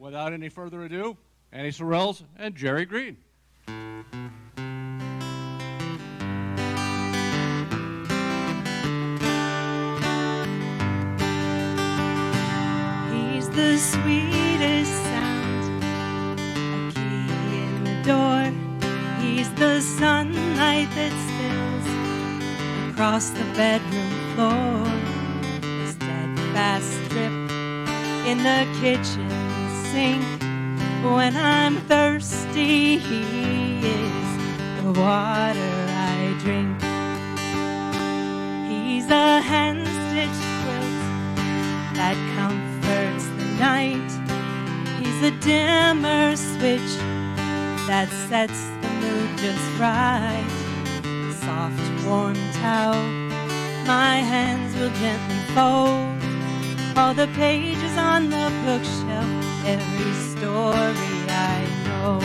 without any further ado, Annie Sorrells and Jerry Green. He's the sweetest sound, a key in the door. He's the sunlight that spills across the bedroom floor. The steadfast drip in the kitchen sink. When I'm thirsty, he is the water I drink. He's a hand-stitched quilt that comforts the night. He's a dimmer switch that sets the mood just right. A soft, warm towel my hands will gently fold. All the pages on the bookshelf, every story I know.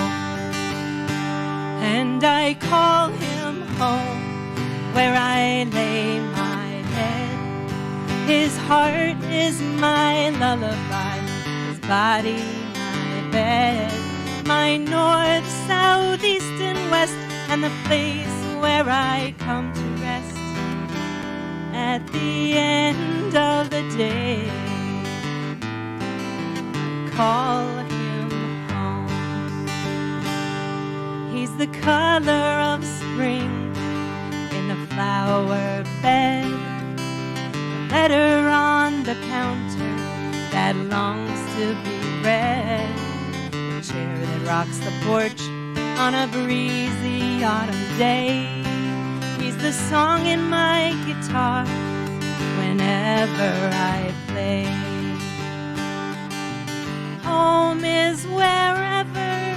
And I call him home, where I lay my head. His heart is my lullaby, his body my bed. My north, south, east, and west, and the place where I come to rest at the end of the day. Call him home. He's the color of spring in the flower bed, the letter on the counter that longs to be read, the chair that rocks the porch on a breezy autumn day. He's the song in my guitar whenever I play. Home is wherever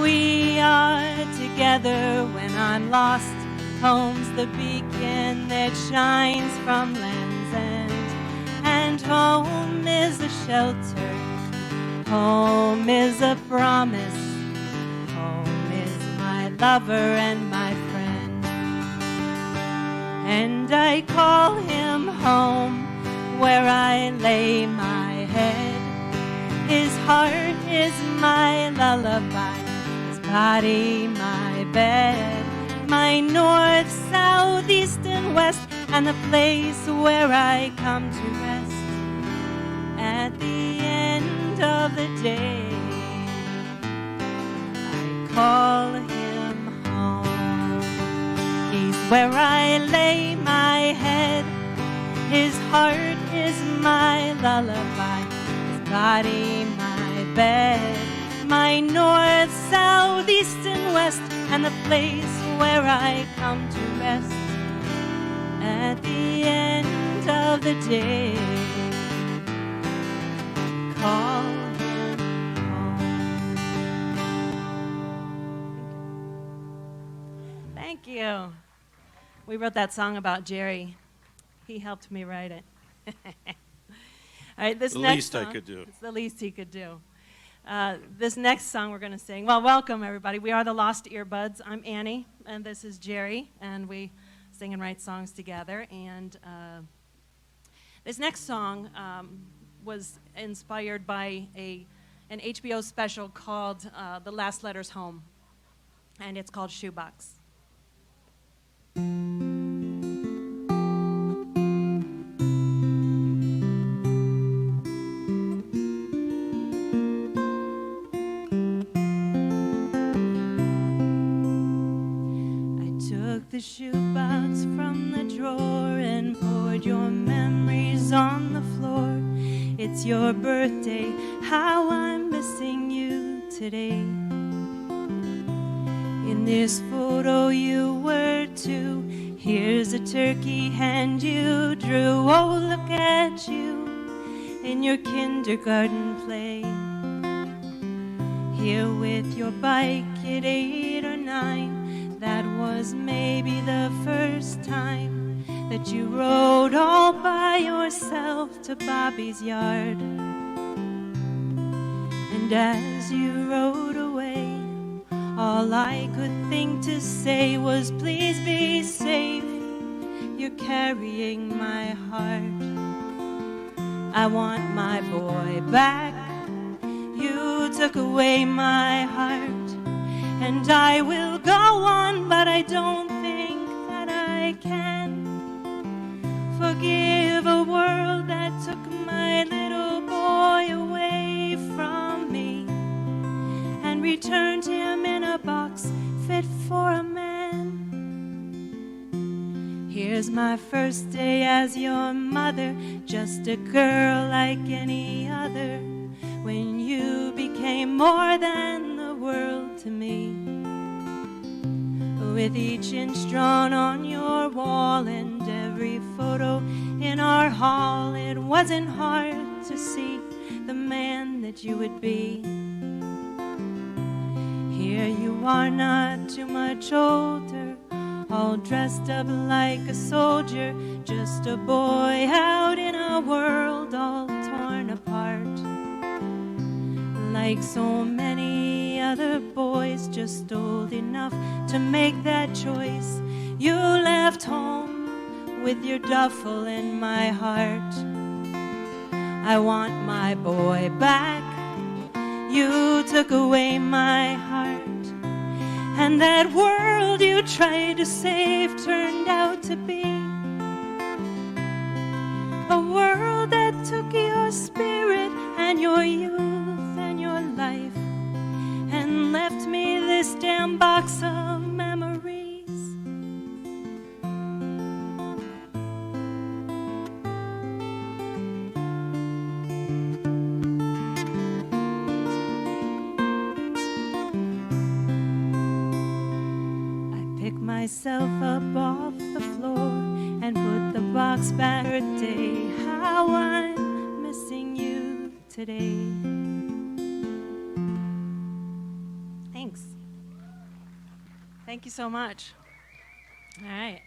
we are together. When I'm lost, home's the beacon that shines from land's end. And home is a shelter, home is a promise, home is my lover and my friend. And I call him home, where I lay my head. His heart is my lullaby, his body my bed. My north, south, east, and west, and the place where I come to rest at the end of the day. I call him home. He's where I lay my head. His heart is my lullaby, body my bed. My north, south, east, and west, and the place where I come to rest at the end of the day. Call him home. Thank you. We wrote that song about Jerry. He helped me write it. All right, this next least song, I could do. It's the least he could do. This next song we're going to sing. Well, welcome, everybody. We are the Lost Earbuds. I'm Annie, and this is Jerry, and we sing and write songs together. And this next song was inspired by an HBO special called The Last Letters Home, and it's called Shoebox. The shoebox from the drawer and poured your memories on the floor. It's your birthday, how I'm missing you today. In this photo you were two. Here's a turkey hand you drew. Oh, look at you in your kindergarten play. Here with your bike at 8 or 9. That was maybe the first time that you rode all by yourself to Bobby's yard. And as you rode away, all I could think to say was, please be safe, you're carrying my heart. I want my boy back, you took away my heart, and I will go on, but I don't think that I can forgive a world that took my little boy away from me and returned him in a box fit for a man. Here's my first day as your mother, just a girl like any other, when you became more than the world to me. With each inch drawn on your wall and every photo in our hall, it wasn't hard to see the man that you would be. Here you are, not too much older, all dressed up like a soldier, just a boy out in a world all torn apart. Like so many other boys, just old enough to make that choice, you left home with your duffel in my heart. I want my boy back. You took away my heart, and that world you tried to save turned out to be a world that took your spirit and your youth and your life and left me this damn box of memories. Myself up off the floor and put the box back. Birthday, how I'm missing you today. Thanks. Thank you so much. All right.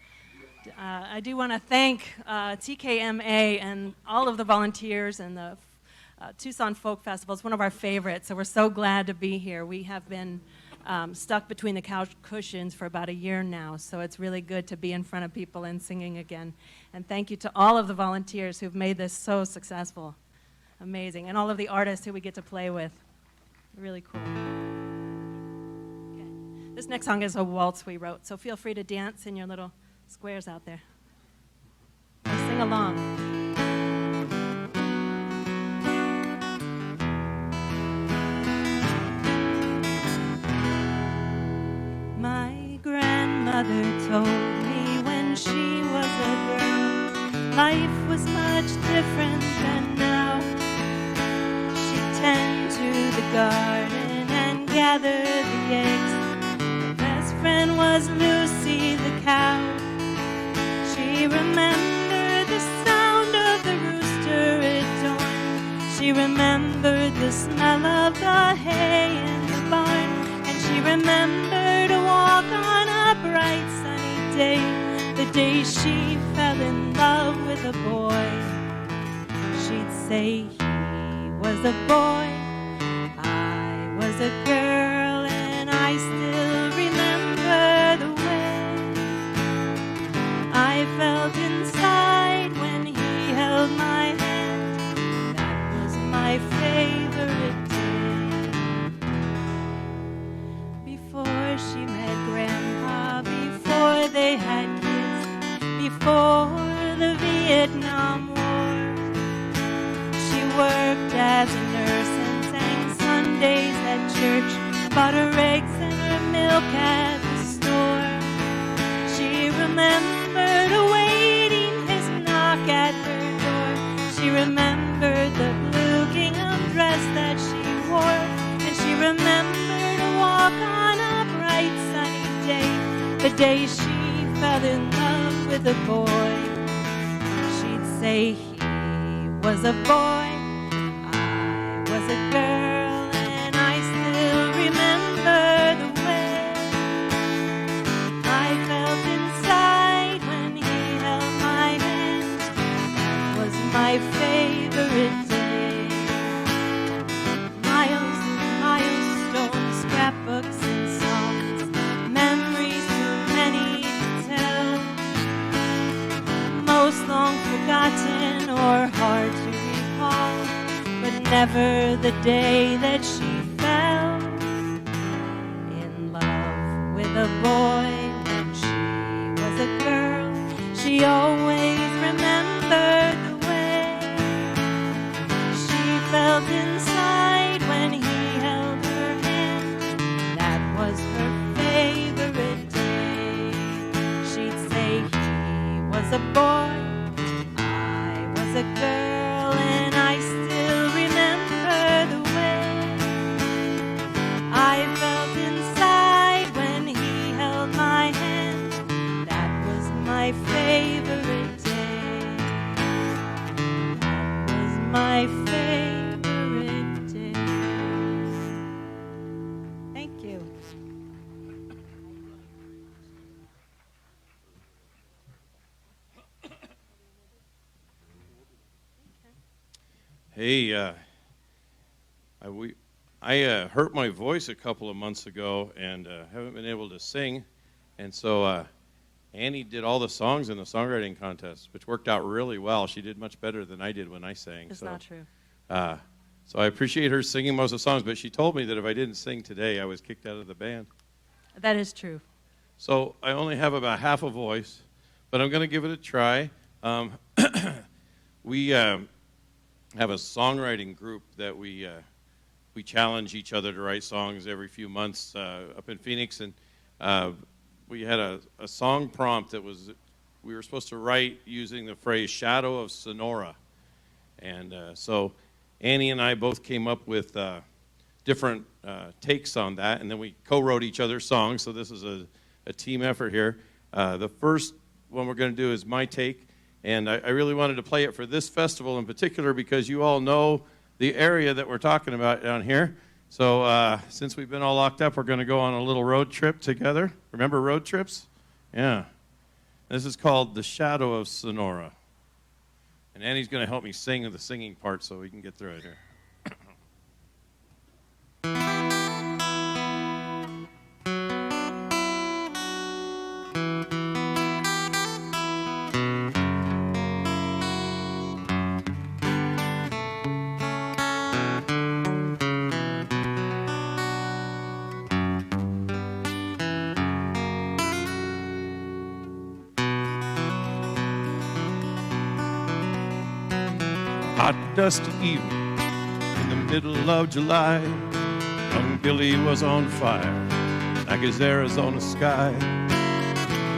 I do want to thank TKMA and all of the volunteers and the Tucson Folk Festival. It's one of our favorites, so we're so glad to be here. We have been stuck between the couch cushions for about a year now, so it's really good to be in front of people and singing again. And thank you to all of the volunteers who've made this so successful. Amazing. And all of the artists who we get to play with. Really cool. Okay. This next song is a waltz we wrote, so feel free to dance in your little squares out there. Or sing along. Mother told me when she was a girl, life was much different than now. She'd tend to the garden and gather the eggs. Her best friend was Lucy the cow. She remembered the sound of the rooster at dawn. She remembered the smell of the hay in the barn. And she remembered a walk on a bright sunny day, the day she fell in love with a boy. She'd say he was a boy, I was a girl, and I still remember the way I felt inside when he held my hand. That was my favorite day. Before she met Grandpa, before they had kids, before the Vietnam War, she worked as a nurse and sang Sundays at church, bought her eggs and her milk at the store. She remembered awaiting his knock at her door. She remembered the blue gingham dress that she wore, and she remembered a walk on a bright sunny day, the day she fell in love with a boy. She'd say he was a boy, I was a girl, and I still remember the way I felt inside when he held my hand. That was my favorite day. Miles and milestones, scrapbooks and songs, memories too many to tell, most long forgotten or hard to recall, but never the day that she fell boy, when she was a girl, she always remembered the way she felt inside when he held her hand. That was her favorite day. She'd say he was a boy, I was a girl, and I still remember the way I felt inside when he held my hand. That was my favorite day. That was my favorite day. Thank you. Hey, I hurt my voice a couple of months ago and haven't been able to sing. And so Annie did all the songs in the songwriting contest, which worked out really well. She did much better than I did when I sang. It's not true. So I appreciate her singing most of the songs, but she told me that if I didn't sing today, I was kicked out of the band. That is true. So I only have about half a voice, but I'm going to give it a try. We have a songwriting group that we challenge each other to write songs every few months up in Phoenix, and we had a song prompt that we were supposed to write using the phrase "shadow of Sonora," and so Annie and I both came up with different takes on that, and then we co-wrote each other's songs. So this is a team effort here. The first one we're going to do is my take. And I really wanted to play it for this festival in particular because you all know the area that we're talking about down here. So since we've been all locked up, we're going to go on a little road trip together. Remember road trips? Yeah. This is called The Shadow of Sonora. And Annie's going to help me sing the singing part so we can get through it here. Hot, dusty evening in the middle of July. Young Billy was on fire like his Arizona sky.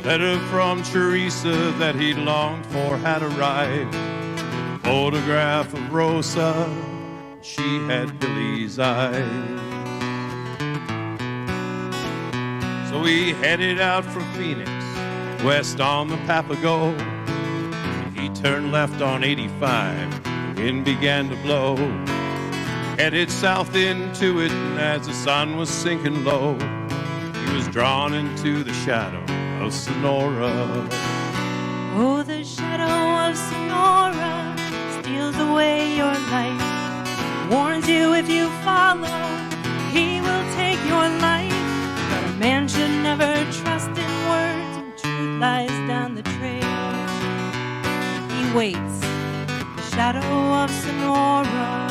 Letter from Teresa that he longed for had arrived. Photograph of Rosa, she had Billy's eyes. So we headed out from Phoenix, west on the Papago. He turned left on 85. Wind began to blow, headed south into it, and as the sun was sinking low, he was drawn into the shadow of Sonora. Oh, the shadow of Sonora steals away your life, warns you if you follow, he will take your life. But a man should never trust in words, and truth lies down the trail. He waits. Shadow of Sonora.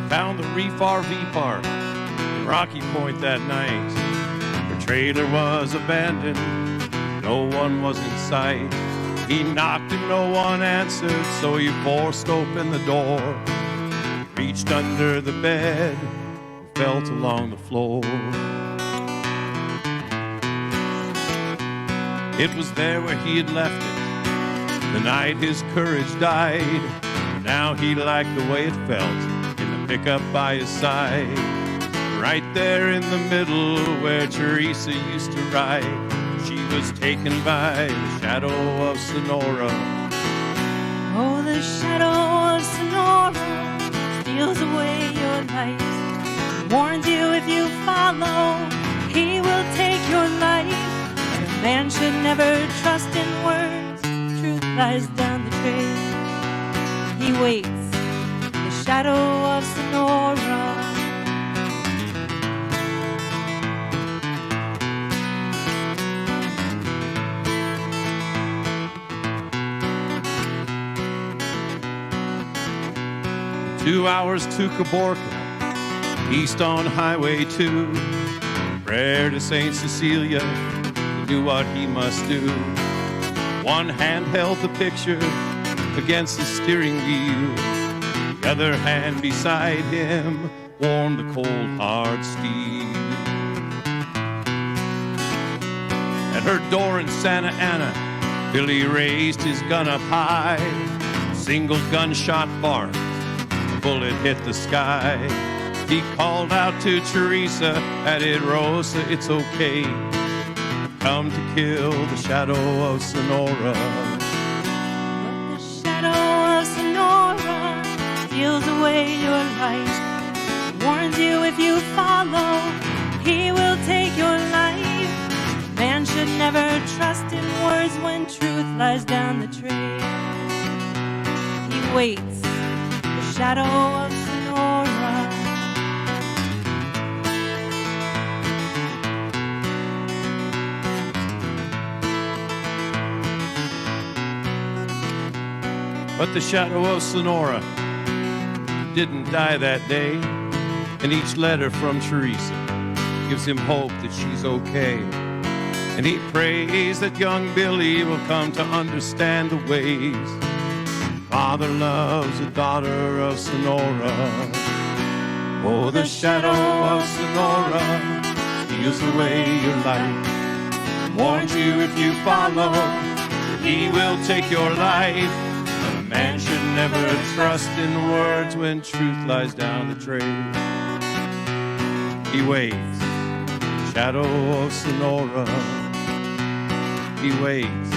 Found the Reef RV Park in Rocky Point that night. Her trailer was abandoned, no one was in sight. He knocked and no one answered, so he forced open the door. He reached under the bed, felt along the floor. It was there where he had left it the night his courage died. Now he liked the way it felt in the pickup by his side. Right there in the middle where Teresa used to ride, she was taken by the shadow of Sonora. Oh, the shadow of Sonora steals away your life, warns you if you follow, he will take your life. But a man should never trust in words, truth lies down the trail. He waits, the shadow of Sonora. 2 hours to Caborca, east on Highway 2. Prayer to St. Cecilia, he knew what he must do. One hand held the picture against the steering wheel. The other hand beside him warmed the cold, hard steel. At her door in Santa Ana, Billy raised his gun up high. Single gunshot barked, a bullet hit the sky. He called out to Teresa, added Rosa, it's okay. Come to kill the shadow of Sonora. But the shadow of Sonora steals away your light. Warns you if you follow, he will take your life. Man should never trust in words when truth lies down the trail. He waits, the shadow of Sonora. But the shadow of Sonora didn't die that day, and each letter from Teresa gives him hope that she's okay. And he prays that young Billy will come to understand the ways. Father loves the daughter of Sonora. Oh, the shadow of Sonora steals away your life. Warns you if you follow, he will take your life. A man should never trust in words when truth lies down the trail. He waits, the shadow of Sonora. He waits.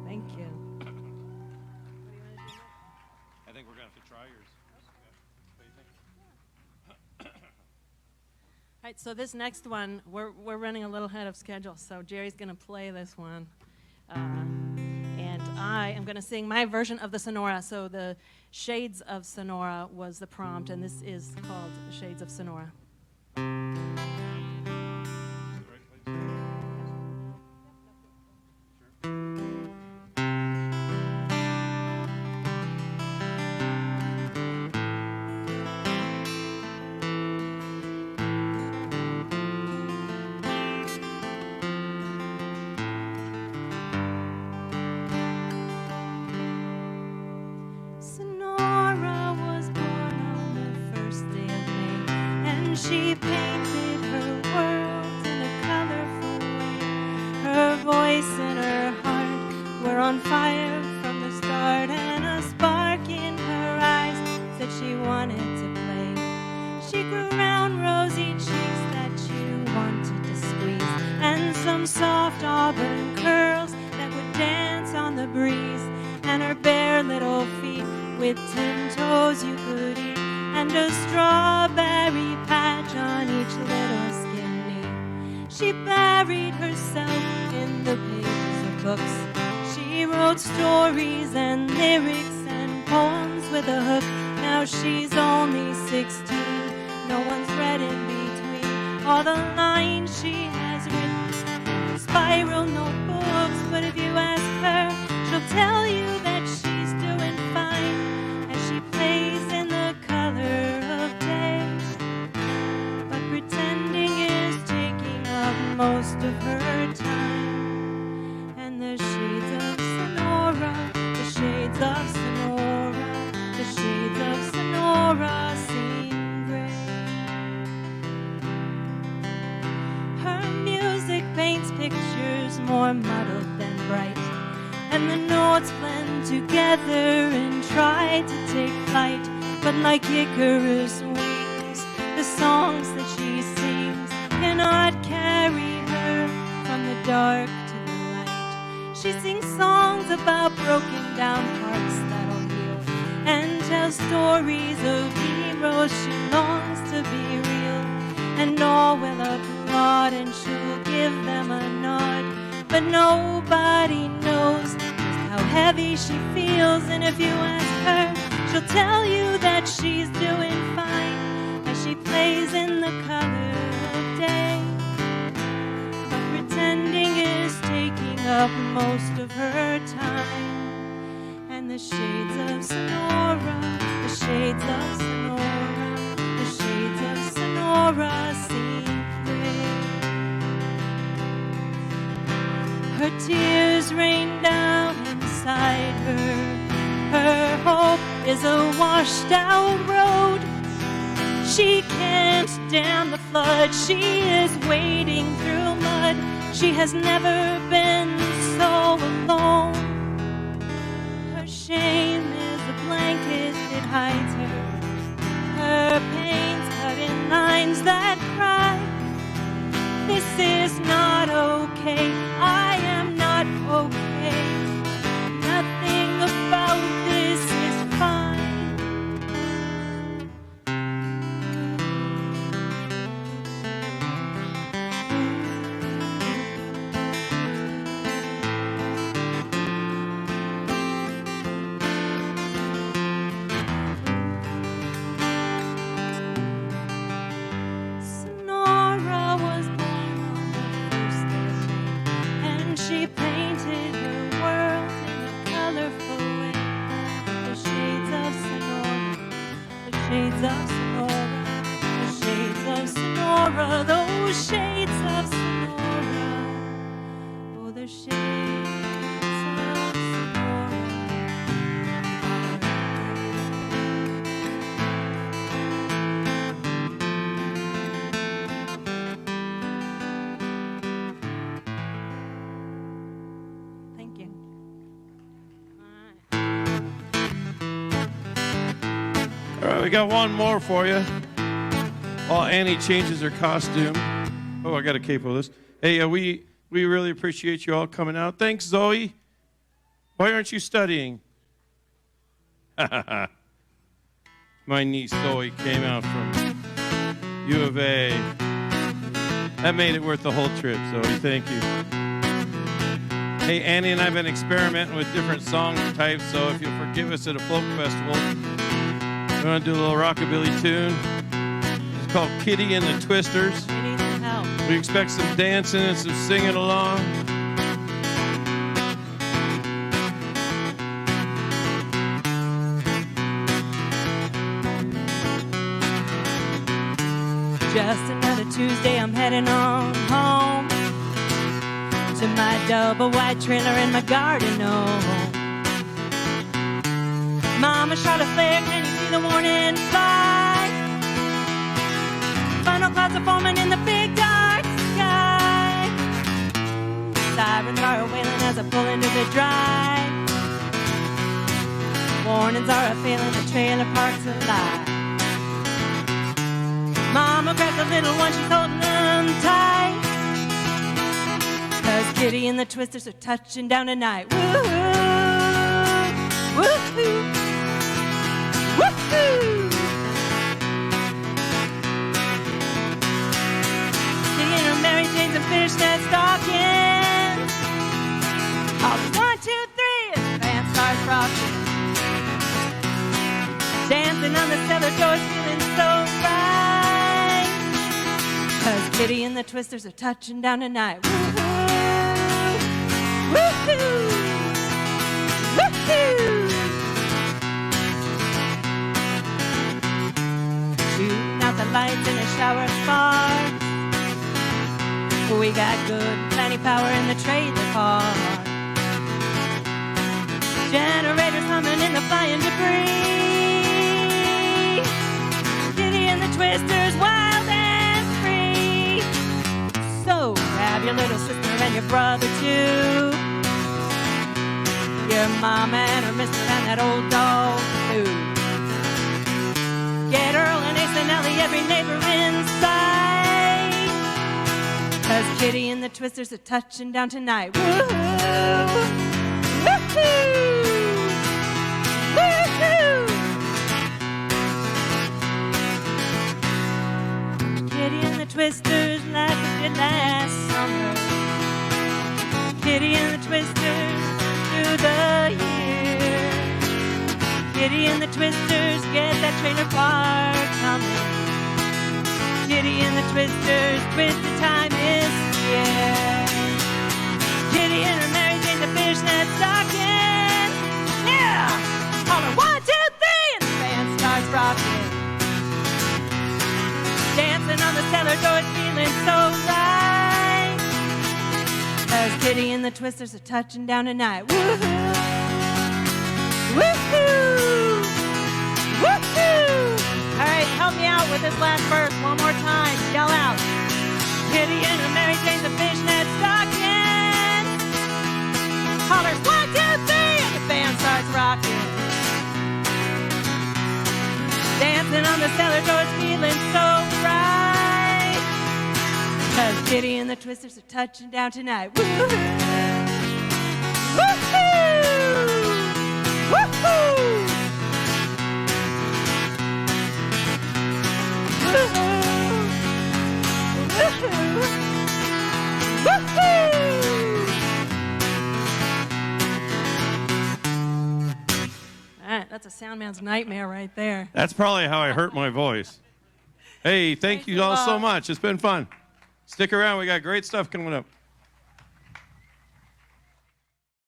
Thank you. I think we're going to have to try yours. What do you think? All right, so this next one, we're running a little ahead of schedule, so Jerry's going to play this one. And I am going to sing my version of the Sonora. So the Shades of Sonora was the prompt, and this is called Shades of Sonora. She painted her world in a colorful way. Her voice and her heart were on fire from the start, and a spark in her eyes said she wanted to play. She grew round rosy cheeks that you wanted to squeeze, and some soft auburn curls that would dance on the breeze, and her bare little feet with 10 toes you could eat, and a strawberry patch on each little skin knee. She buried herself in the pages of books. She wrote stories and lyrics and poems with a hook. Now she's only 16. No one's read in between all the lines she has written. Spiral notebooks, but if you ask her, she'll tell you that she's doing fine as she plays in the color of day. But pretending is taking up most of her time. And the shades of Sonora, the shades of Sonora, the shades of Sonora seem gray. Her music paints pictures more muddled than bright, and the notes blend together and try to take flight. But like Icarus' wings, the songs that she sings cannot carry her from the dark to the light. She sings songs about broken down hearts that'll heal, and tells stories of heroes she longs to be real. And all will applaud, and she'll give them a nod, but nobody knows how heavy she feels. And if you ask her, she'll tell you that she's doing fine as she plays in the color of day. But pretending is taking up most of her time. And the shades of Sonora, the shades of Sonora, the shades of Sonora seem gray. Her tears rain down inside her. Her hope is a washed-out road. She can't dam the flood. She is wading through mud. She has never been so alone. Her shame is a blanket that hides her. Her pain's cut in lines that cry. This is not okay. I am not okay. Nothing about this is fine. Sonora was born on the first day of May, and she painted her world in a colorful way. The shades of Sonora, the shades of Sonora, the shades of Sonora, those shades of Sonora. Oh, the shades of Sonora. Thank you. All right, we got one more for you. While Annie changes her costume. Oh, I got a capo this. Hey, we really appreciate you all coming out. Thanks, Zoe. Why aren't you studying? My niece Zoe came out from U of A. That made it worth the whole trip, Zoe. Thank you. Hey, Annie and I have been experimenting with different song types, so if you'll forgive us at a folk festival, we're going to do a little rockabilly tune. It's called Kitty and the Twisters. We need some help. We expect some dancing and some singing along. Just another Tuesday, I'm heading on home to my double wide trailer in my garden home. Mama shot a flare, can you see the warning fly? Final clouds are forming in the big dark sky. Sirens are wailing as I pull into the drive. Warnings are a-failing, the trailer park's alive. Mama grabs the little one, she's holding them tight. 'Cause Kitty and the Twisters are touching down tonight. Woo-hoo! Woo-hoo! Woo-hoo! Singing her Mary Jane's and fishnet stockings. All 1, 2, 3, as the band starts rocking. Dancing on the cellar doors, feeling so right. 'Cause Kitty and the Twisters are touching down tonight. Woo-hoo! Woo-hoo! Woo-hoo! Shooting out the lights in a shower of sparks. We got good, plenty power in the trailer park. Generators humming in the flying debris. Kitty and the Twisters, wild and free. So grab your little sister and your brother too. Your mama and her mister and that old dog too. Get Earl and Ace and Ellie, every neighbor inside. 'Cause Kitty and the Twisters are touching down tonight. Woo-hoo! Woo-hoo! Woo-hoo! Kitty and the Twisters like we did last summer. Kitty and the Twisters through the year. Kitty and the Twisters get that trailer park coming. Kitty and the Twisters, twisted time is here. Kitty and her Mary Jane, the fishnet stocking. Yeah! Holler 1, 2, 3, and the band starts rocking. Dancing on the cellar door, it's feeling so right. 'Cause Kitty and the Twisters are touching down tonight. Woohoo! Woohoo! Woohoo! All right, help me out with this last verse one more time. Yell out. Kitty and the Mary Jane's a fishnet stocking. Hollers 1, 2, 3, and the band starts rocking. Dancing on the cellar door, it's feeling so right. 'Cause Kitty and the Twisters are touching down tonight. Woohoo! Woohoo! Woohoo! Woohoo! Woohoo! Woohoo! All right, that's a sound man's nightmare right there. That's probably how I hurt my voice. Hey, thank you all so much. It's been fun. Stick around. We got great stuff coming up.